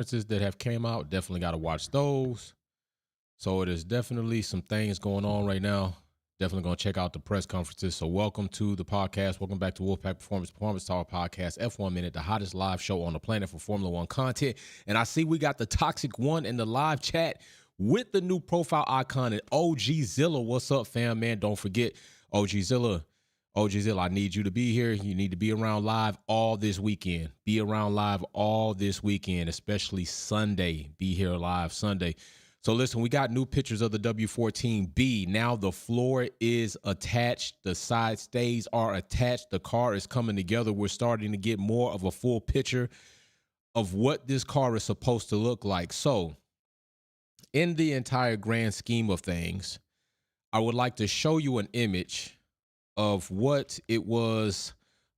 conferences that have came out. Definitely got to watch those. So it is definitely some things going on right now. Definitely going to check out the press conferences. So welcome to the podcast. Welcome back to Wolfpack Performance Talk Podcast, F1 Minute, the hottest live show on the planet for Formula One content. And I see we got the Toxic One in the live chat with the new profile icon and OG Zilla. What's up, fam, man? Don't forget, OG Zilla. OG Zilla, I need you to be here. You need to be around live all this weekend. Be around live all this weekend, especially Sunday. Be here live Sunday. So listen, we got new pictures of the W14-B. Now the floor is attached. The side stays are attached. The car is coming together. We're starting to get more of a full picture of what this car is supposed to look like. So in the entire grand scheme of things, I would like to show you an image of what it was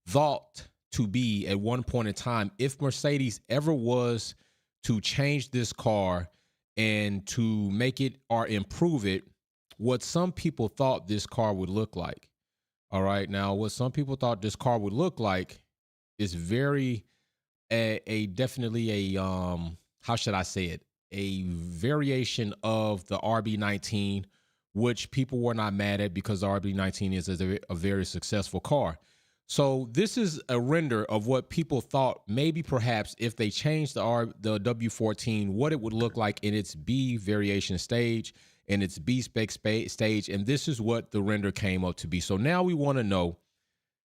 thought to be at one point in time if Mercedes ever was to change this car and to make it or improve it, what some people thought this car would look like. All right. Now, what some people thought this car would look like is very definitely a how should I say it? A variation of the RB19, which people were not mad at because the RB19 is a very successful car. So this is a render of what people thought maybe perhaps if they changed the W14, what it would look like in its B variation stage and its B spec stage. And this is what the render came up to be. So now we want to know,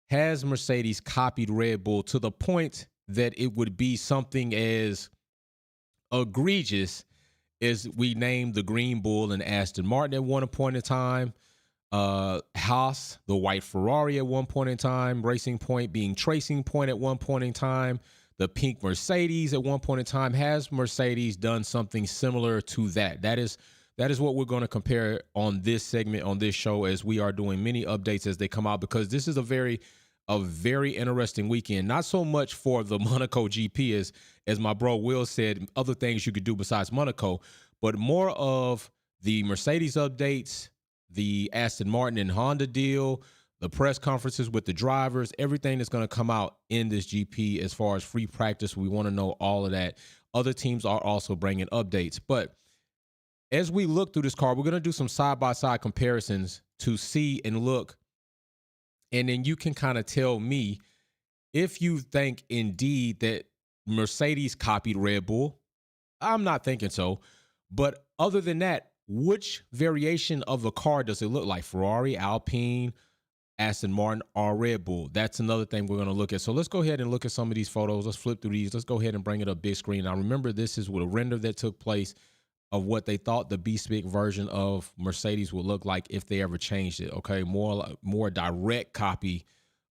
has Mercedes copied Red Bull to the point that it would be something as egregious as we named the Green Bull and Aston Martin at one point in time? Haas, the white Ferrari at one point in time, Racing Point being Tracing Point at one point in time, the pink Mercedes at one point in time. Has Mercedes done something similar to that? That is what we're going to compare on this segment, on this show, as we are doing many updates as they come out, because this is a very interesting weekend. Not so much for the Monaco GP as my bro Will said, other things you could do besides Monaco, but more of the Mercedes updates, the Aston Martin and Honda deal, the press conferences with the drivers, everything that's going to come out in this GP as far as free practice. We want to know all of that. Other teams are also bringing updates. But as we look through this car, we're going to do some side-by-side comparisons to see and look. And then you can kind of tell me if you think indeed that Mercedes copied Red Bull. I'm not thinking so. But other than that, which variation of the car does it look like? Ferrari, Alpine, Aston Martin, or Red Bull? That's another thing we're going to look at. So let's go ahead and look at some of these photos. Let's flip through these. Let's go ahead and bring it up big screen. Now, remember, this is with a render that took place of what they thought the B-Spec version of Mercedes would look like if they ever changed it. Okay, more direct copy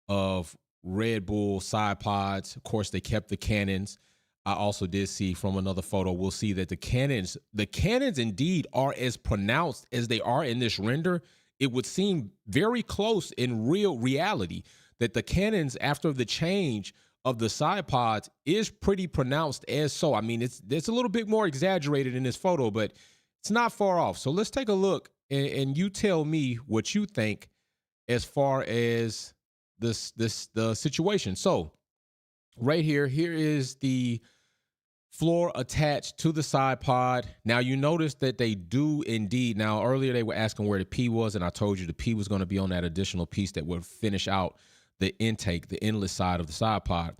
of Red Bull side pods. Of course, they kept the cannons. I also did see from another photo, we'll see that the cannons indeed are as pronounced as they are in this render. It would seem very close in real reality that the cannons after the change of the side pods is pretty pronounced as so. I mean, it's a little bit more exaggerated in this photo, but it's not far off. So let's take a look and you tell me what you think as far as the situation. So right here is the floor attached to the side pod. Now you notice that they do indeed. Now earlier they were asking where the P was, and I told you the P was going to be on that additional piece that would finish out the intake, the inlet side of the side pod.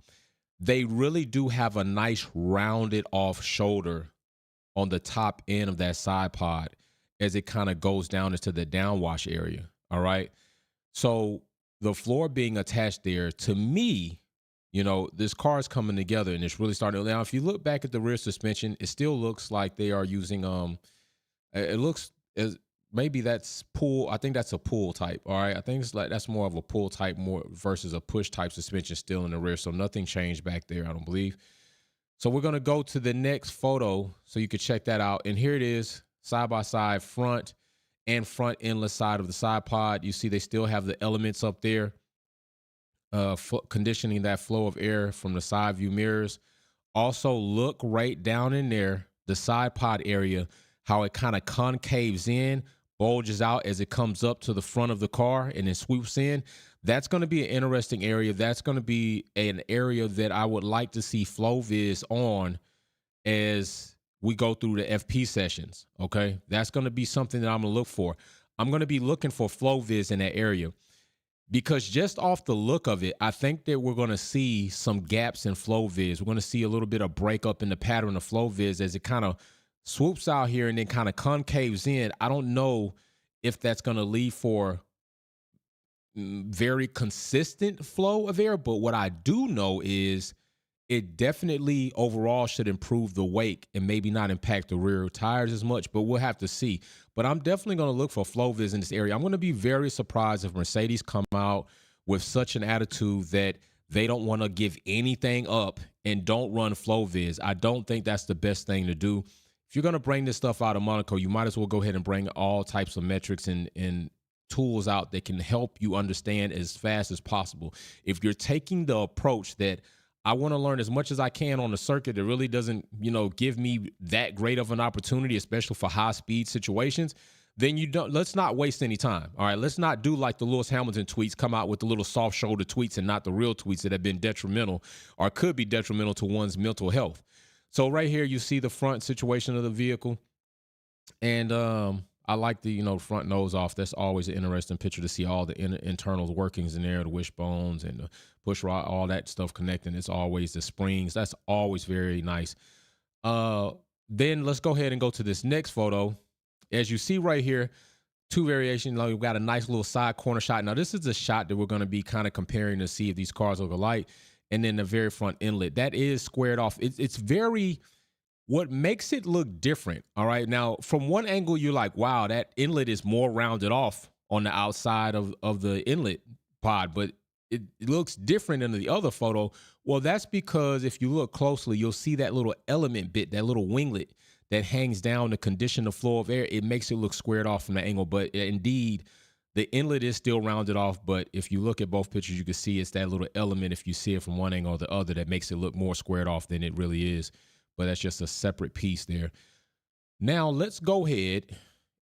They really do have a nice rounded off shoulder on the top end of that side pod as it kind of goes down into the downwash area. All right. So the floor being attached there, to me, you know, this car is coming together and it's really starting. Now, if you look back at the rear suspension, it still looks like they are using, it looks as maybe that's pull. I think that's a pull type. All right. I think it's like that's more of a pull type more versus a push type suspension still in the rear. So nothing changed back there, I don't believe. So we're going to go to the next photo so you can check that out. And here it is, side by side, front and front inlet side of the side pod. You see they still have the elements up there. Conditioning that flow of air from the side view mirrors. Also look right down in there, the side pod area, how it kind of concaves in, bulges out as it comes up to the front of the car and then swoops in. That's going to be an interesting area. That's going to be an area that I would like to see FlowViz on as we go through the FP sessions. Okay, that's going to be something that I'm going to look for. I'm going to be looking for flow viz in that area, because just off the look of it, I think that we're going to see some gaps in flow viz. We're going to see a little bit of breakup in the pattern of flow viz as it kind of swoops out here and then kind of concaves in. I don't know if that's going to lead for very consistent flow of air, but what I do know is it definitely overall should improve the wake and maybe not impact the rear tires as much, but we'll have to see. But I'm definitely going to look for flow viz in this area. I'm going to be very surprised if Mercedes come out with such an attitude that they don't want to give anything up and don't run flow viz. I don't think that's the best thing to do. If you're going to bring this stuff out of Monaco, you might as well go ahead and bring all types of metrics and tools out that can help you understand as fast as possible. If you're taking the approach that I want to learn as much as I can on the circuit that really doesn't, give me that great of an opportunity, especially for high speed situations, then let's not waste any time. All right. Let's not do like the Lewis Hamilton tweets, come out with the little soft shoulder tweets and not the real tweets that have been detrimental or could be detrimental to one's mental health. So right here, you see the front situation of the vehicle. And I like the, front nose off. That's always an interesting picture to see all the internal workings in there, the wishbones and the push rod, all that stuff connecting. It's always the springs. That's always very nice. Then let's go ahead and go to this next photo. As you see right here, two variations. We've got a nice little side corner shot. Now, this is the shot that we're going to be kind of comparing to see if these cars look alike. And then the very front inlet. That is squared off. It's very... What makes it look different, all right? Now, from one angle, you're like, wow, that inlet is more rounded off on the outside of the inlet pod, but it looks different in the other photo. Well, that's because if you look closely, you'll see that little element bit, that little winglet that hangs down to condition the flow of air. It makes it look squared off from the angle, but indeed, the inlet is still rounded off, but if you look at both pictures, you can see it's that little element, if you see it from one angle or the other, that makes it look more squared off than it really is. But that's just a separate piece there. Now, let's go ahead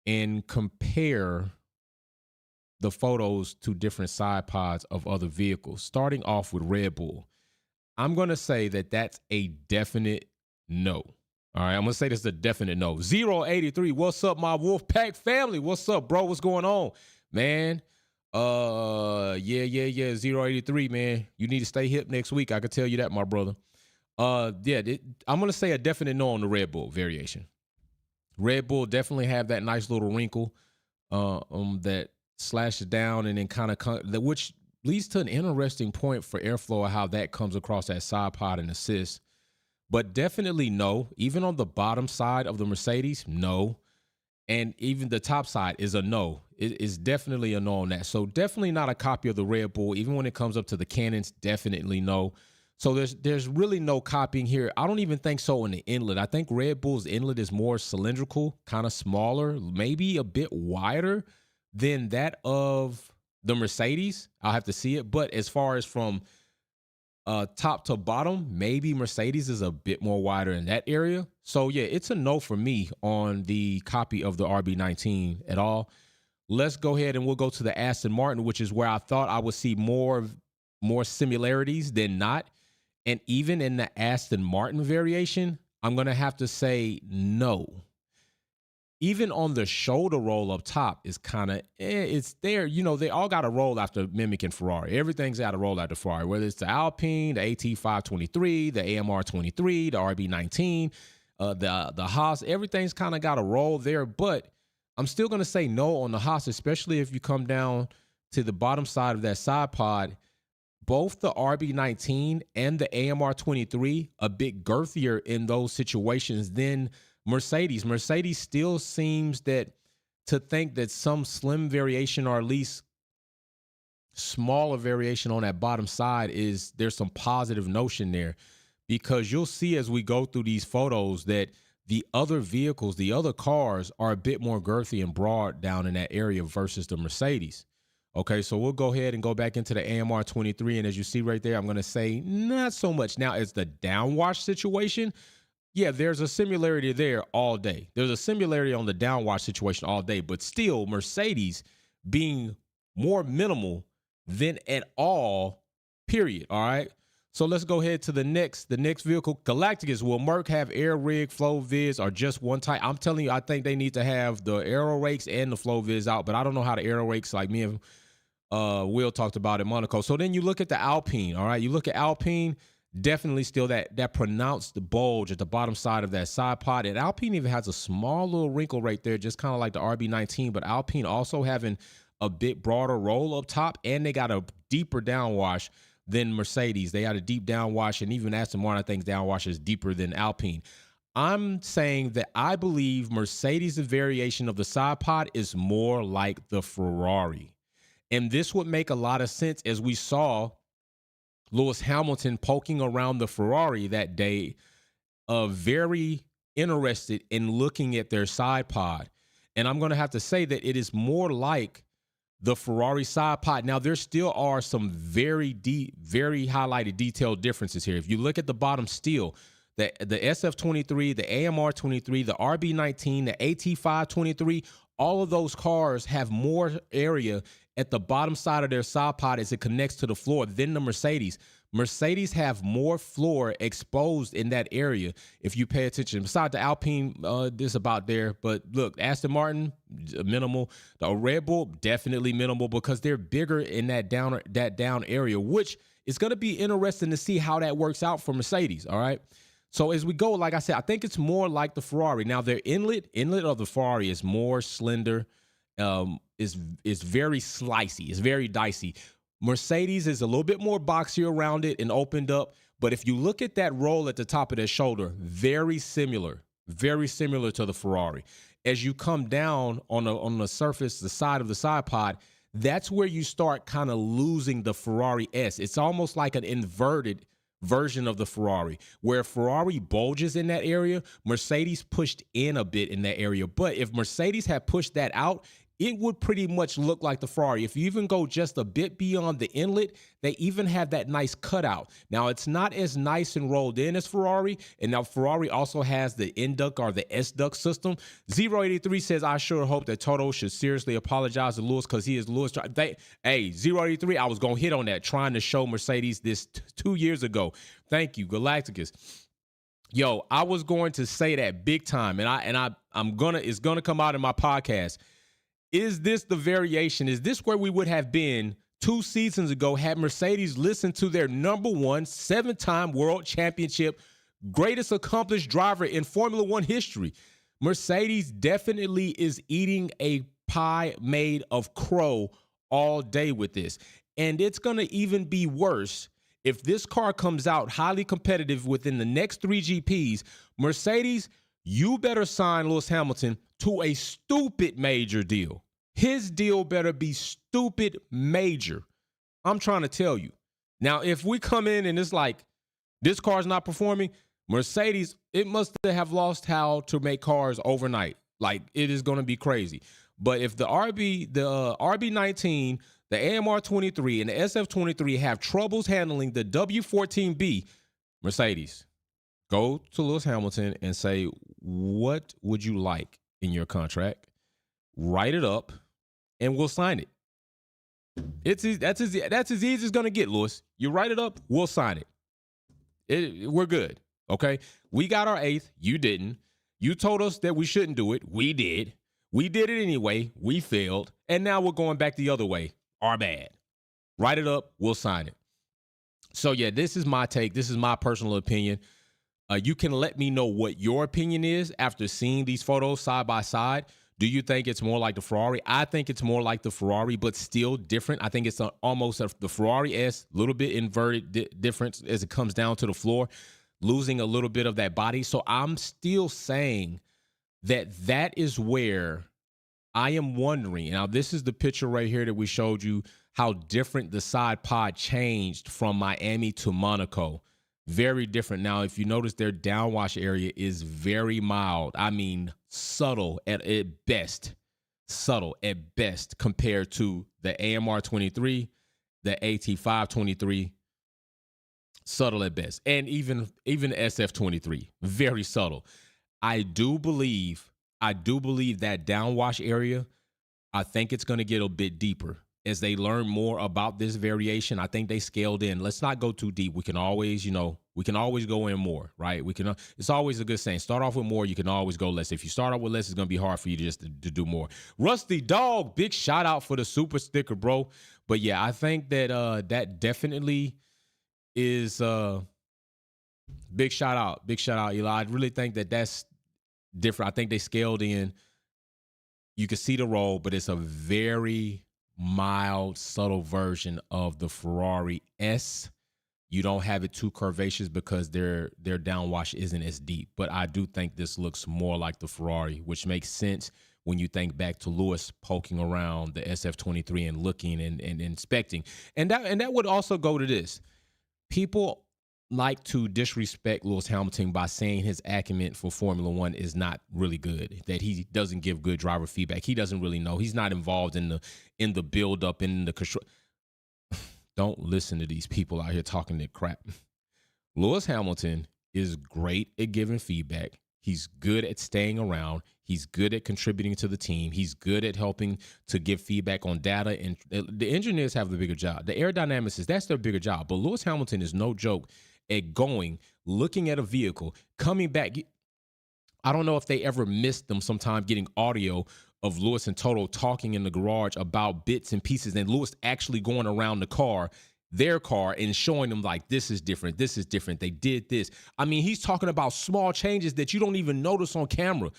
and compare the photos to different side pods of other vehicles, starting off with Red Bull. I'm going to say that that's a definite no. All right, I'm going to say this is a definite no. 083, what's up, my Wolfpack family? What's up, bro? What's going on, man? Yeah, 083, man. You need to stay hip next week. I can tell you that, my brother. I'm going to say a definite no on the Red Bull variation. Red Bull definitely have that nice little wrinkle that slashes down and then kind of, which leads to an interesting point for airflow of how that comes across that side pod and assist. But definitely no. Even on the bottom side of the Mercedes, no. And even the top side is a no. It is definitely a no on that. So definitely not a copy of the Red Bull. Even when it comes up to the Cannons, definitely no. So there's really no copying here. I don't even think so in the inlet. I think Red Bull's inlet is more cylindrical, kind of smaller, maybe a bit wider than that of the Mercedes. I'll have to see it. But as far as from top to bottom, maybe Mercedes is a bit more wider in that area. So yeah, it's a no for me on the copy of the RB19 at all. Let's go ahead and we'll go to the Aston Martin, which is where I thought I would see more similarities than not. And even in the Aston Martin variation, I'm going to have to say no. Even on the shoulder roll up top is kind of, it's there. They all got to roll after mimicking Ferrari. Everything's got to roll after Ferrari, whether it's the Alpine, the AT523, the AMR23, the RB19, the Haas. Everything's kind of got to roll there. But I'm still going to say no on the Haas, especially if you come down to the bottom side of that side pod. Both the RB19 and the AMR23 a bit girthier in those situations than Mercedes. Mercedes still seems to think that some slim variation or at least smaller variation on that bottom side there's some positive notion there, because you'll see as we go through these photos that the other vehicles, the other cars are a bit more girthy and broad down in that area versus the Mercedes. Okay, so we'll go ahead and go back into the AMR23, and as you see right there, I'm going to say not so much. Now, as the downwash situation, yeah, there's a similarity there all day. There's a similarity on the downwash situation all day, but still Mercedes being more minimal than at all, period, all right? So let's go ahead to the next vehicle. Galacticus, will Merc have air rig, flow vids, or just one type? I'm telling you, I think they need to have the aero rakes and the flow vids out, but I don't know how the aero rakes, like me and Will talked about in Monaco. So then you look at the Alpine, all right? You look at Alpine, definitely still that pronounced bulge at the bottom side of that side pod. And Alpine even has a small little wrinkle right there, just kind of like the RB19, but Alpine also having a bit broader roll up top, and they got a deeper downwash than Mercedes. They got a deep downwash, and even Aston Martin, I think, downwash is deeper than Alpine. I'm saying that I believe Mercedes' variation of the side pod is more like the Ferrari. And this would make a lot of sense, as we saw Lewis Hamilton poking around the Ferrari that day, very interested in looking at their side pod. And I'm going to have to say that it is more like the Ferrari side pod. Now, there still are some very deep, very highlighted, detailed differences here. If you look at the bottom steel, the SF23, the AMR23, the RB19, the AT523, all of those cars have more area at the bottom side of their side pod as it connects to the floor than the Mercedes. Mercedes have more floor exposed in that area if you pay attention. Besides the Alpine, this about there. But look, Aston Martin, minimal. The Red Bull, definitely minimal, because they're bigger in that down area, which is going to be interesting to see how that works out for Mercedes, all right? So as we go, like I said, I think it's more like the Ferrari. Now, their inlet of the Ferrari is more slender, is very slicey, it's very dicey. Mercedes is a little bit more boxy around it and opened up. But if you look at that roll at the top of their shoulder, very similar to the Ferrari. As you come down on the surface, the side of the side pod, that's where you start kind of losing the Ferrari S. It's almost like an inverted version of the Ferrari, where Ferrari bulges in that area, Mercedes pushed in a bit in that area. But if Mercedes had pushed that out, it would pretty much look like the Ferrari. If you even go just a bit beyond the inlet, they even have that nice cutout. Now, it's not as nice and rolled in as Ferrari, and now Ferrari also has the N-duct or the S-duct system. 083 says, I sure hope that Toto should seriously apologize to Lewis, because he is Lewis. Hey, 083, I was going to hit on that, trying to show Mercedes this 2 years ago. Thank you, Galacticus. Yo, I was going to say that big time, and it's gonna come out in my podcast. Is this the variation? Is this where we would have been 2 seasons ago had Mercedes listened to their number one 7-time world championship, greatest accomplished driver in Formula One history? Mercedes definitely is eating a pie made of crow all day with this. And it's going to even be worse if this car comes out highly competitive within the next 3 GPs. Mercedes, you better sign Lewis Hamilton to a stupid major deal. His deal better be stupid major. I'm trying to tell you. Now, if we come in and it's like, this car's not performing, Mercedes, it must have lost how to make cars overnight. Like, it is going to be crazy. But if the RB19, the AMR23, and the SF23 have troubles handling the W14-B, Mercedes, go to Lewis Hamilton and say, what would you like in your contract? Write it up, and we'll sign it. That's as easy as it's going to get, Lewis. You write it up, we'll sign it. We're good, okay? We got our 8th. You didn't. You told us that we shouldn't do it. We did. We did it anyway. We failed. And now we're going back the other way. Our bad. Write it up, we'll sign it. So, yeah, this is my take. This is my personal opinion. You can let me know what your opinion is after seeing these photos side by side. Do you think it's more like the Ferrari? I think it's more like the Ferrari, but still different. I think it's almost the Ferrari S, a little bit inverted difference as it comes down to the floor, losing a little bit of that body. So I'm still saying that is where I am wondering. Now, this is the picture right here that we showed you, how different the side pod changed from Miami to Monaco. Very different. Now, if you notice, their downwash area is very mild. I mean, subtle at best. Subtle at best compared to the AMR23, the AT523. Subtle at best. And even SF23. Very subtle. I do believe that downwash area, I think it's going to get a bit deeper. as they learn more about this variation, I think they scaled in. Let's not go too deep. We can always, we can always go in more, right? It's always a good saying. Start off with more, you can always go less. If you start off with less, it's going to be hard for you to do more. Rusty Dog, big shout out for the super sticker, bro. But yeah, I think that that definitely is big shout out, Eli. I really think that that's different. I think they scaled in. You can see the roll, but it's a very mild, subtle version of the Ferrari S. You don't have it too curvaceous because their downwash isn't as deep. But I do think this looks more like the Ferrari, which makes sense when you think back to Lewis poking around the SF23 and looking and inspecting. And that would also go to this. People like to disrespect Lewis Hamilton by saying his acumen for Formula One is not really good, that he doesn't give good driver feedback. He doesn't really know. He's not involved in the build up, in the control. Don't listen to these people out here talking that crap. Lewis Hamilton is great at giving feedback. He's good at staying around. He's good at contributing to the team. He's good at helping to give feedback on data. And the engineers have the bigger job. The aerodynamicists, that's their bigger job. But Lewis Hamilton is no joke at going, looking at a vehicle, coming back. I don't know if they ever missed them sometime getting audio of Lewis and Toto talking in the garage about bits and pieces, and Lewis actually going around their car, and showing them like, this is different, they did this. I mean, he's talking about small changes that you don't even notice on camera.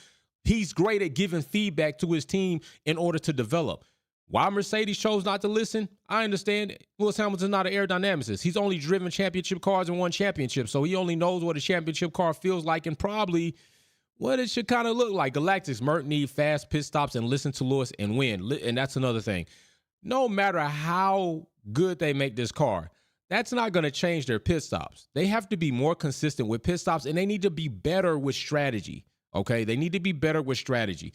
He's great at giving feedback to his team in order to develop. Why Mercedes chose not to listen, I understand. Lewis Hamilton's not an aerodynamicist. He's only driven championship cars and won championships, so he only knows what a championship car feels like and probably what it should kind of look like. Galactics, Mert need fast pit stops and listen to Lewis and win. And that's another thing. No matter how good they make this car, that's not going to change their pit stops. They have to be more consistent with pit stops, and they need to be better with strategy. Okay? They need to be better with strategy.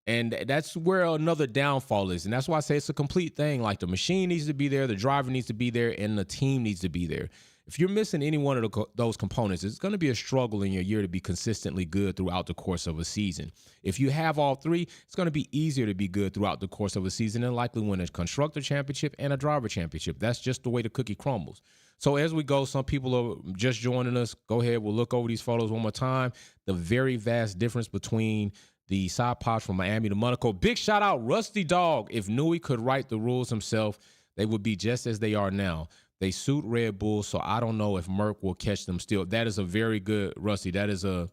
And that's where another downfall is. And that's why I say it's a complete thing. Like, the machine needs to be there, the driver needs to be there, and the team needs to be there. If you're missing any one of those components, it's going to be a struggle in your year to be consistently good throughout the course of a season. If you have all three, it's going to be easier to be good throughout the course of a season and likely win a constructor championship and a driver championship. That's just the way the cookie crumbles. So as we go, some people are just joining us. Go ahead. We'll look over these photos one more time. The very vast difference between the side pods from Miami to Monaco. Big shout out, Rusty Dog. If Newey could write the rules himself, they would be just as they are now. They suit Red Bull, so I don't know if Merc will catch them still. That is a very good, Rusty. That is a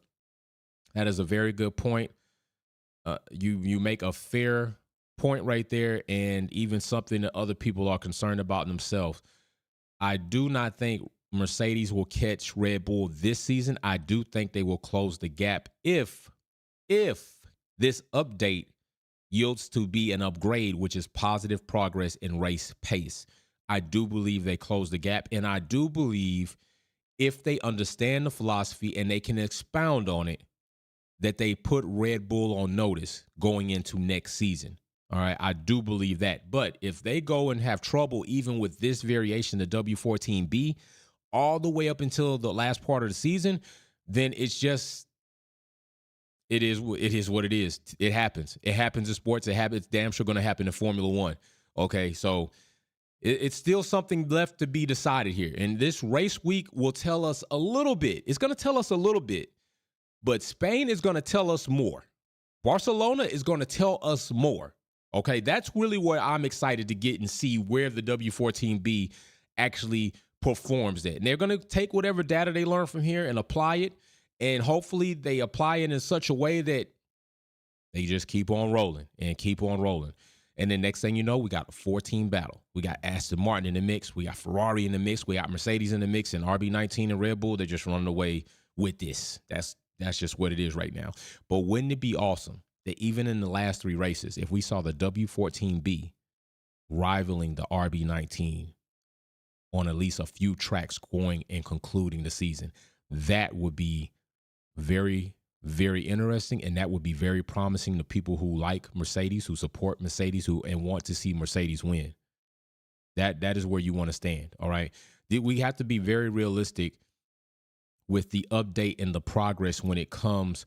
very good point. You make a fair point right there, and even something that other people are concerned about themselves. I do not think Mercedes will catch Red Bull this season. I do think they will close the gap if this update yields to be an upgrade, which is positive progress in race pace. I do believe they close the gap, and I do believe if they understand the philosophy and they can expound on it, that they put Red Bull on notice going into next season. All right, I do believe that. But if they go and have trouble even with this variation, the W14-B, all the way up until the last part of the season, then it is what it is. It happens. It happens in sports. It's damn sure going to happen in Formula One. Okay, so it's still something left to be decided here. And this race week will tell us a little bit. It's going to tell us a little bit. But Spain is going to tell us more. Barcelona is going to tell us more. Okay, that's really where I'm excited to get and see where the W14-B actually performs at. And they're going to take whatever data they learn from here and apply it. And hopefully they apply it in such a way that they just keep on rolling and keep on rolling. And then next thing you know, we got a 4-team battle. We got Aston Martin in the mix. We got Ferrari in the mix. We got Mercedes in the mix, and RB19 and Red Bull, they're just running away with this. That's just what it is right now. But wouldn't it be awesome that even in the last 3 races, if we saw the W14-B rivaling the RB19 on at least a few tracks going and concluding the season? That would be very, very interesting, and that would be very promising to people who like Mercedes, who support Mercedes, and want to see Mercedes win. That is where you want to stand, all right? We have to be very realistic with the update and the progress when it comes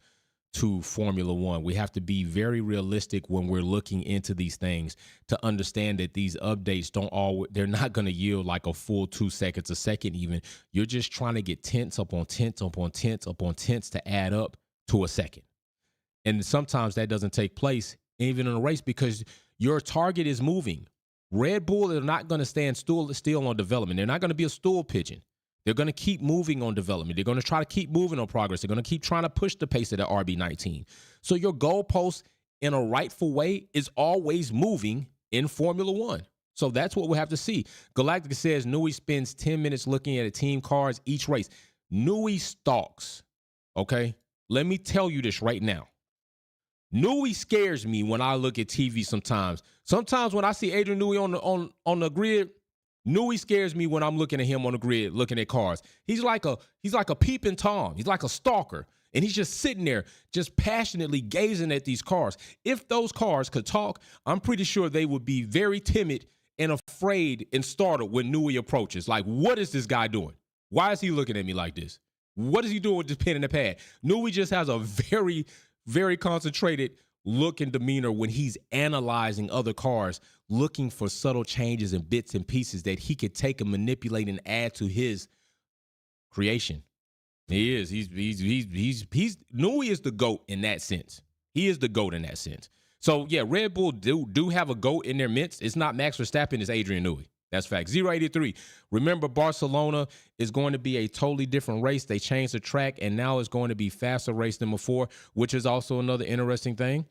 to Formula One. We have to be very realistic when we're looking into these things to understand that these updates they're not going to yield like a full 2 seconds a second even. You're just trying to get tenths upon tenths upon tenths upon tenths to add up to a second. And sometimes that doesn't take place even in a race because your target is moving. Red Bull are not going to stand still on development. They're not going to be a stool pigeon. They're going to keep moving on development. They're going to try to keep moving on progress. They're going to keep trying to push the pace of the RB19. So your goalpost in a rightful way is always moving in Formula One. So that's what we'll have to see. Galactica says Newey spends 10 minutes looking at a team cars each race. Newey stalks, okay? Let me tell you this right now. Newey scares me when I look at TV sometimes. Sometimes when I see Adrian Newey on the grid, Newey scares me when I'm looking at him on the grid, looking at cars. He's like a peeping Tom. He's like a stalker. And he's just sitting there, just passionately gazing at these cars. If those cars could talk, I'm pretty sure they would be very timid and afraid and startled when Newey approaches. Like, what is this guy doing? Why is he looking at me like this? What is he doing with this pen and the pad? Newey just has a very, very concentrated look and demeanor when he's analyzing other cars, looking for subtle changes and bits and pieces that he could take and manipulate and add to his creation. He is. He's Newey is the GOAT in that sense. He is the GOAT in that sense. So yeah, Red Bull do have a GOAT in their midst. It's not Max Verstappen, it's Adrian Newey. That's fact. 083. Remember, Barcelona is going to be a totally different race. They changed the track, and now it's going to be faster race than before, which is also another interesting thing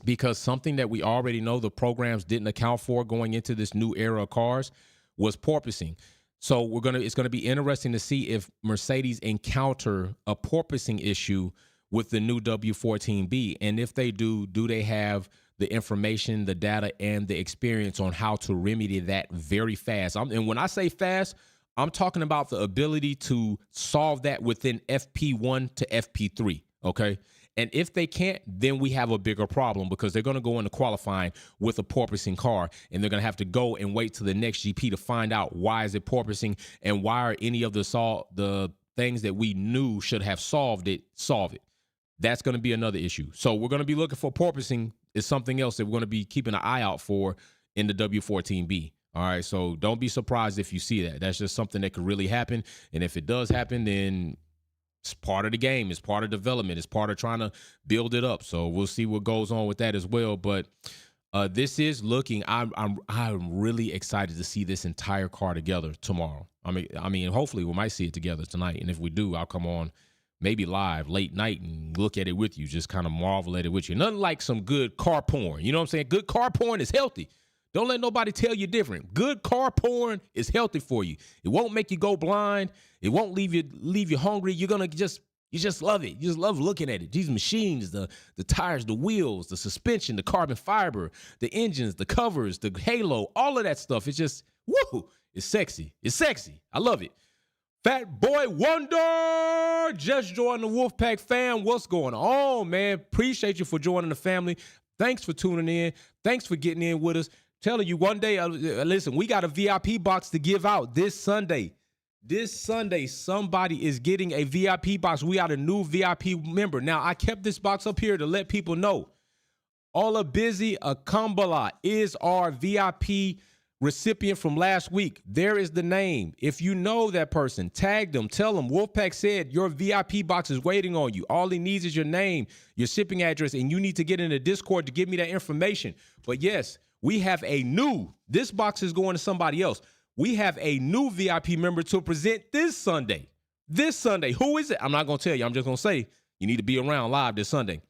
because something that we already know the programs didn't account for going into this new era of cars was porpoising. So it's going to be interesting to see if Mercedes encounter a porpoising issue with the new W14-B, and if they do they have the information, the data, and the experience on how to remedy that very fast. And when I say fast, I'm talking about the ability to solve that within FP1 to FP3, okay? And if they can't, then we have a bigger problem because they're going to go into qualifying with a porpoising car, and they're going to have to go and wait till the next GP to find out why is it porpoising and why are any of the things that we knew should have solve it. That's going to be another issue. So we're going to be looking for porpoising is something else that we're going to be keeping an eye out for in the W14-B. All right, so don't be surprised if you see that. That's just something that could really happen. And if it does happen, then it's part of the game. It's part of development. It's part of trying to build it up. So we'll see what goes on with that as well. But this is looking. I'm really excited to see this entire car together tomorrow. I mean, hopefully we might see it together tonight. And if we do, I'll come on maybe live late night and look at it with you, just kind of marvel at it with you. Nothing like some good car porn. You know what I'm saying? Good car porn is healthy. Don't let nobody tell you different. Good car porn is healthy for you. It won't make you go blind. It won't leave you hungry. You're gonna just love it. You just love looking at it. These machines, the tires, the wheels, the suspension, the carbon fiber, the engines, the covers, the halo, all of that stuff. It's just woo. It's sexy. It's sexy. I love it. Fat Boy Wonder just joined the Wolfpack fam. What's going on, man? Appreciate you for joining the family. Thanks for tuning in. Thanks for getting in with us. Telling you one day, listen, we got a VIP box to give out this Sunday. This Sunday, somebody is getting a VIP box. We got a new VIP member. Now, I kept this box up here to let people know. Olabizi Akambala is our VIP recipient from last week. There is the name. If you know that person, tag them. Tell them Wolfpack said your VIP box is waiting on you. All he needs is your name, your shipping address, and you need to get in the Discord to give me that information. But yes, we have this box is going to somebody else. We have a new VIP member to present this Sunday. This Sunday. Who is it? I'm not going to tell you. I'm just going to say you need to be around live this Sunday.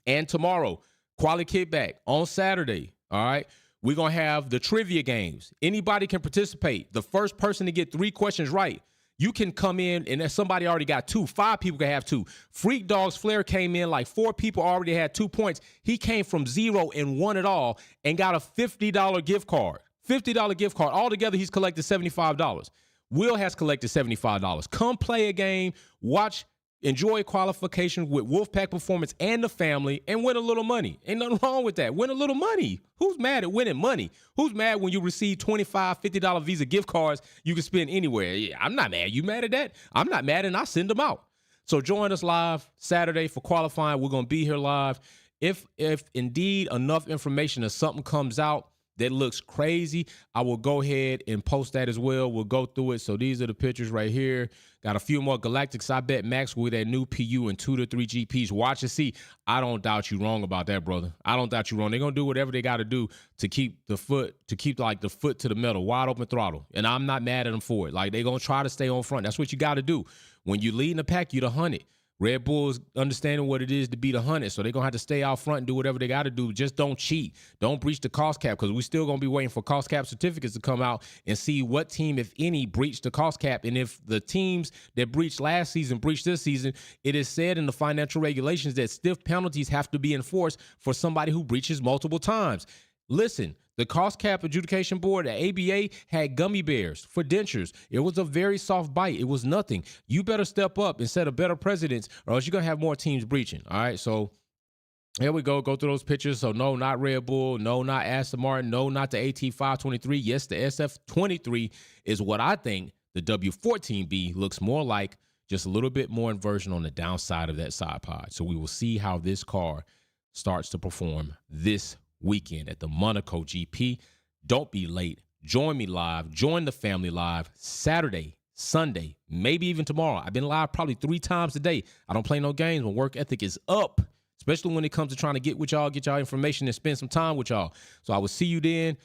And tomorrow, quality kickback on Saturday. All right. We're going to have the trivia games. Anybody can participate. The first person to get 3 questions right, you can come in, and if somebody already got 2, 5 people can have 2. Freak Dogs Flair came in, like 4 people already had 2 points. He came from 0 and won it all and got a $50 gift card. $50 gift card. Altogether, he's collected $75. Will has collected $75. Come play a game, watch, enjoy qualification with Wolfpack Performance and the family, and win a little money. Ain't nothing wrong with that. Win a little money. Who's mad at winning money? Who's mad when you receive $25, $50 Visa gift cards you can spend anywhere? Yeah, I'm not mad. You mad at that? I'm not mad, and I send them out. So join us live Saturday for qualifying. We're going to be here live. If indeed enough information or something comes out that looks crazy, I will go ahead and post that as well. We'll go through it. So these are the pictures right here. Got a few more Galactics. I bet Max with that new PU and 2 to 3 GPs. Watch and see. I don't doubt you wrong about that, brother. I don't doubt you wrong. They're going to do whatever they got to do to keep the foot to the metal, wide open throttle. And I'm not mad at them for it. Like, they're going to try to stay on front. That's what you got to do. When you lead in the pack, you're the 100. Red Bull's understanding what it is to be the 100, so they're going to have to stay out front and do whatever they got to do. Just don't cheat. Don't breach the cost cap, because we're still going to be waiting for cost cap certificates to come out and see what team, if any, breached the cost cap. And if the teams that breached last season breached this season, it is said in the financial regulations that stiff penalties have to be enforced for somebody who breaches multiple times. Listen, the cost cap adjudication board, the ABA, had gummy bears for dentures. It was a very soft bite. It was nothing. You better step up and set a better precedence, or else you're going to have more teams breaching. All right, so here we go. Go through those pictures. So no, not Red Bull. No, not Aston Martin. No, not the AT523. Yes, the SF23 is what I think the W14-B looks more like, just a little bit more inversion on the downside of that side pod. So we will see how this car starts to perform this weekend at the Monaco GP. Don't be late. Join me live. Join the family live Saturday, Sunday, maybe even tomorrow. I've been live probably 3 times a day. I don't play no games when work ethic is up, especially when it comes to trying to get with y'all, get y'all information and spend some time with y'all. So I will see you then.